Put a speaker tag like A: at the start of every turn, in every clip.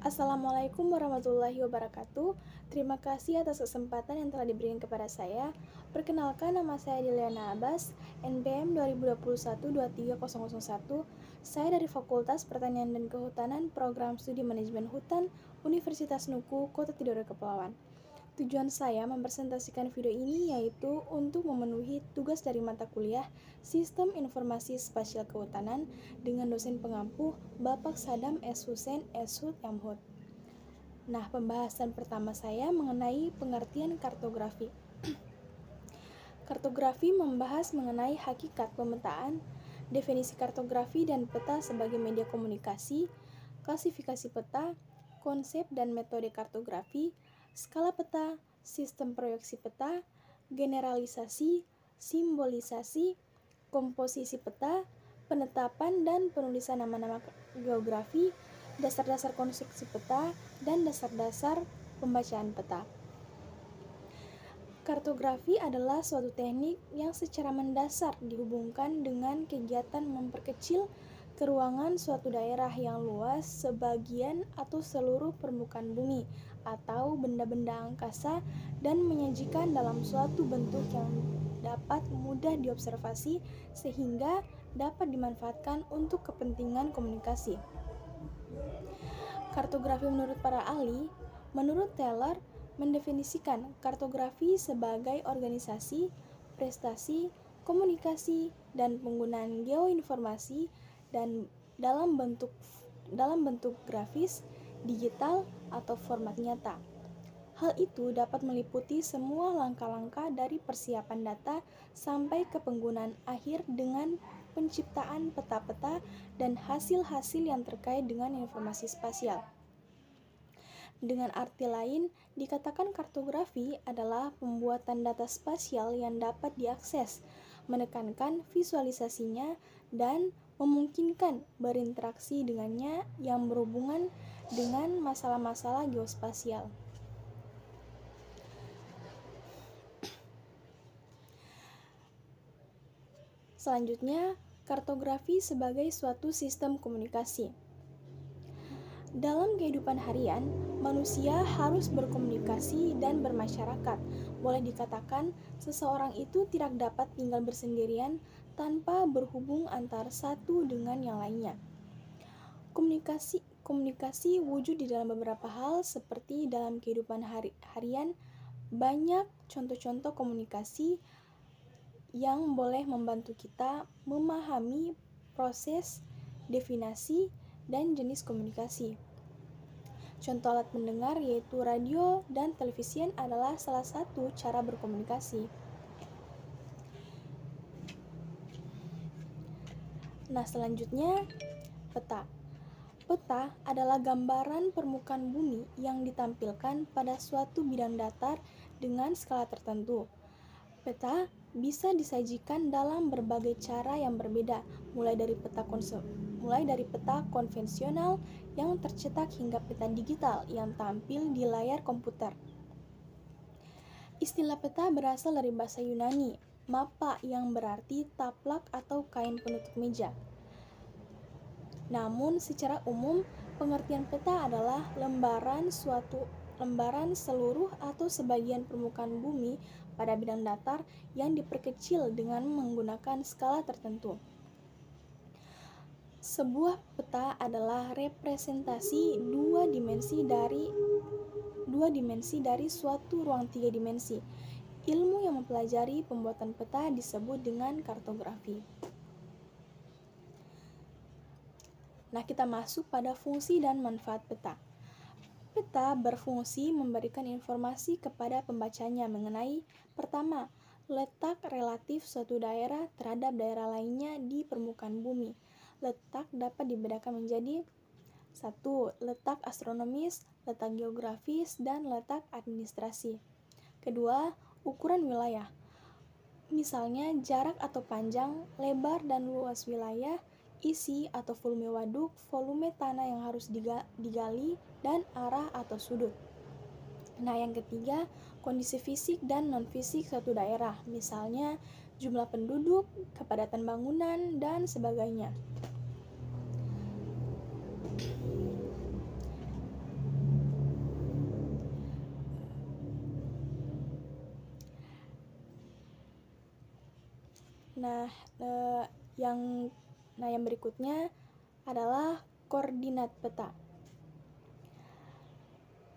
A: Assalamualaikum warahmatullahi wabarakatuh. Terima kasih atas kesempatan yang telah diberikan kepada saya. Perkenalkan, nama saya Diliana Abbas, NPM 2021-23001. Saya dari Fakultas Pertanian dan Kehutanan, Program Studi Manajemen Hutan, Universitas Nuku, Kota Tidore, Kepulauan. Tujuan saya mempresentasikan video ini yaitu untuk memenuhi tugas dari mata kuliah Sistem Informasi Spasial Kehutanan dengan dosen pengampu Bapak Sadam S. Hussein S. Hut. Nah, pembahasan pertama saya mengenai pengertian kartografi. Kartografi membahas mengenai hakikat pemetaan, definisi kartografi dan peta sebagai media komunikasi, klasifikasi peta, konsep dan metode kartografi, skala peta, sistem proyeksi peta, generalisasi, simbolisasi, komposisi peta, penetapan dan penulisan nama-nama geografi, dasar-dasar konstruksi peta, dan dasar-dasar pembacaan peta. Kartografi adalah suatu teknik yang secara mendasar dihubungkan dengan kegiatan memperkecil keruangan suatu daerah yang luas sebagian atau seluruh permukaan bumi atau benda-benda angkasa dan menyajikan dalam suatu bentuk yang dapat mudah diobservasi sehingga dapat dimanfaatkan untuk kepentingan komunikasi. Kartografi menurut para ahli, menurut Taylor, mendefinisikan kartografi sebagai organisasi, prestasi, komunikasi, dan penggunaan geoinformasi dan dalam bentuk grafis, digital, atau format nyata. Hal itu dapat meliputi semua langkah-langkah dari persiapan data sampai ke penggunaan akhir dengan penciptaan peta-peta dan hasil-hasil yang terkait dengan informasi spasial. Dengan arti lain, dikatakan kartografi adalah pembuatan data spasial yang dapat diakses, menekankan visualisasinya, dan memungkinkan berinteraksi dengannya yang berhubungan dengan masalah-masalah geospasial. Selanjutnya, kartografi sebagai suatu sistem komunikasi. Dalam kehidupan harian, manusia harus berkomunikasi dan bermasyarakat. Boleh dikatakan, seseorang itu tidak dapat tinggal bersendirian tanpa berhubung antara satu dengan yang lainnya. Komunikasi wujud di dalam beberapa hal seperti dalam kehidupan harian. Banyak contoh-contoh komunikasi yang boleh membantu kita memahami proses, definisi, dan jenis komunikasi. Contoh alat pendengar yaitu radio dan televisi adalah salah satu cara berkomunikasi. Nah, selanjutnya peta. Peta adalah gambaran permukaan bumi yang ditampilkan pada suatu bidang datar dengan skala tertentu. Peta bisa disajikan dalam berbagai cara yang berbeda, mulai dari peta konvensional yang tercetak hingga peta digital yang tampil di layar komputer. Istilah peta berasal dari bahasa Yunani, mapa, yang berarti taplak atau kain penutup meja. Namun, secara umum, pengertian peta adalah lembaran seluruh atau sebagian permukaan bumi pada bidang datar yang diperkecil dengan menggunakan skala tertentu. Sebuah peta adalah representasi dua dimensi dari suatu ruang tiga dimensi. Ilmu yang mempelajari pembuatan peta disebut dengan kartografi. Nah, kita masuk pada fungsi dan manfaat peta. Peta berfungsi memberikan informasi kepada pembacanya mengenai: pertama, letak relatif suatu daerah terhadap daerah lainnya di permukaan bumi. Letak dapat dibedakan menjadi 1. Letak astronomis, letak geografis, dan letak administrasi. Kedua, ukuran wilayah. Misalnya jarak atau panjang, lebar dan luas wilayah, isi atau volume waduk, volume tanah yang harus digali, dan arah atau sudut. Nah, yang ketiga, kondisi fisik dan non-fisik suatu daerah, misalnya jumlah penduduk, kepadatan bangunan, dan sebagainya. Nah, eh, yang berikutnya adalah koordinat peta.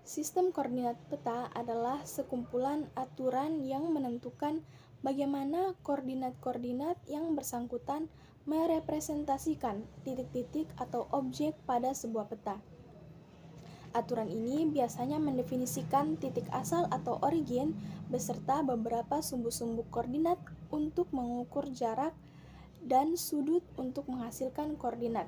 A: Sistem koordinat peta adalah sekumpulan aturan yang menentukan bagaimana koordinat-koordinat yang bersangkutan merepresentasikan titik-titik atau objek pada sebuah peta. Aturan ini biasanya mendefinisikan titik asal atau origin beserta beberapa sumbu-sumbu koordinat untuk mengukur jarak dan sudut untuk menghasilkan koordinat.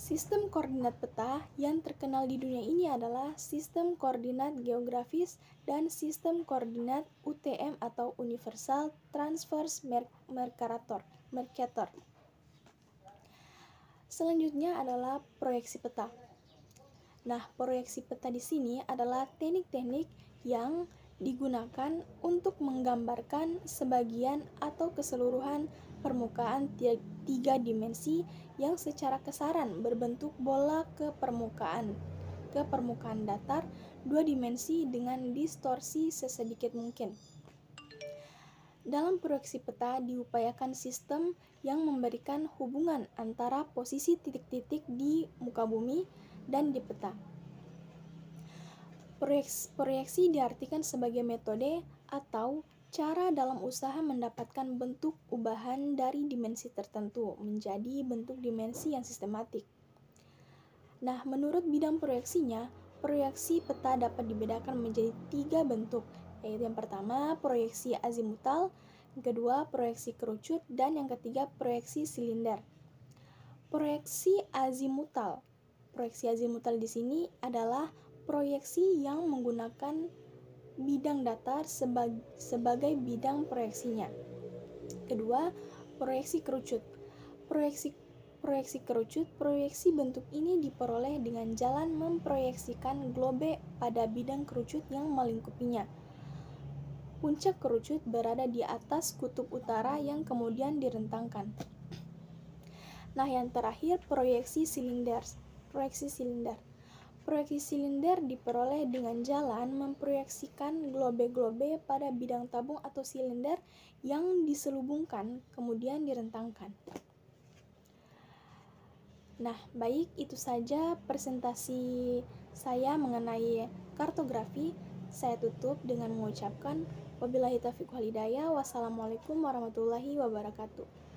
A: Sistem koordinat peta yang terkenal di dunia ini adalah sistem koordinat geografis dan sistem koordinat UTM atau Universal Transverse Mercator. Selanjutnya adalah proyeksi peta. Nah, proyeksi peta di sini adalah teknik-teknik yang digunakan untuk menggambarkan sebagian atau keseluruhan permukaan 3 dimensi yang secara kasaran berbentuk bola ke permukaan datar 2 dimensi dengan distorsi sesedikit mungkin. Dalam proyeksi peta diupayakan sistem yang memberikan hubungan antara posisi titik-titik di muka bumi dan di peta. Proyeksi diartikan sebagai metode atau cara dalam usaha mendapatkan bentuk ubahan dari dimensi tertentu menjadi bentuk dimensi yang sistematik. Nah, menurut bidang proyeksinya, proyeksi peta dapat dibedakan menjadi 3 bentuk, yaitu yang pertama proyeksi azimutal, yang kedua proyeksi kerucut, dan yang ketiga proyeksi silinder. Proyeksi azimutal di sini adalah proyeksi yang menggunakan bidang datar sebagai bidang proyeksinya. Kedua, proyeksi kerucut. Proyeksi kerucut, proyeksi bentuk ini diperoleh dengan jalan memproyeksikan globe pada bidang kerucut yang melingkupinya. Puncak kerucut berada di atas kutub utara yang kemudian direntangkan. Nah, yang terakhir proyeksi silinder. Proyeksi silinder diperoleh dengan jalan memproyeksikan globe-globe pada bidang tabung atau silinder yang diselubungkan kemudian direntangkan. Nah, baik, itu saja presentasi saya mengenai kartografi. Saya tutup dengan mengucapkan wabillahi taufiq wal hidayah. Wassalamualaikum warahmatullahi wabarakatuh.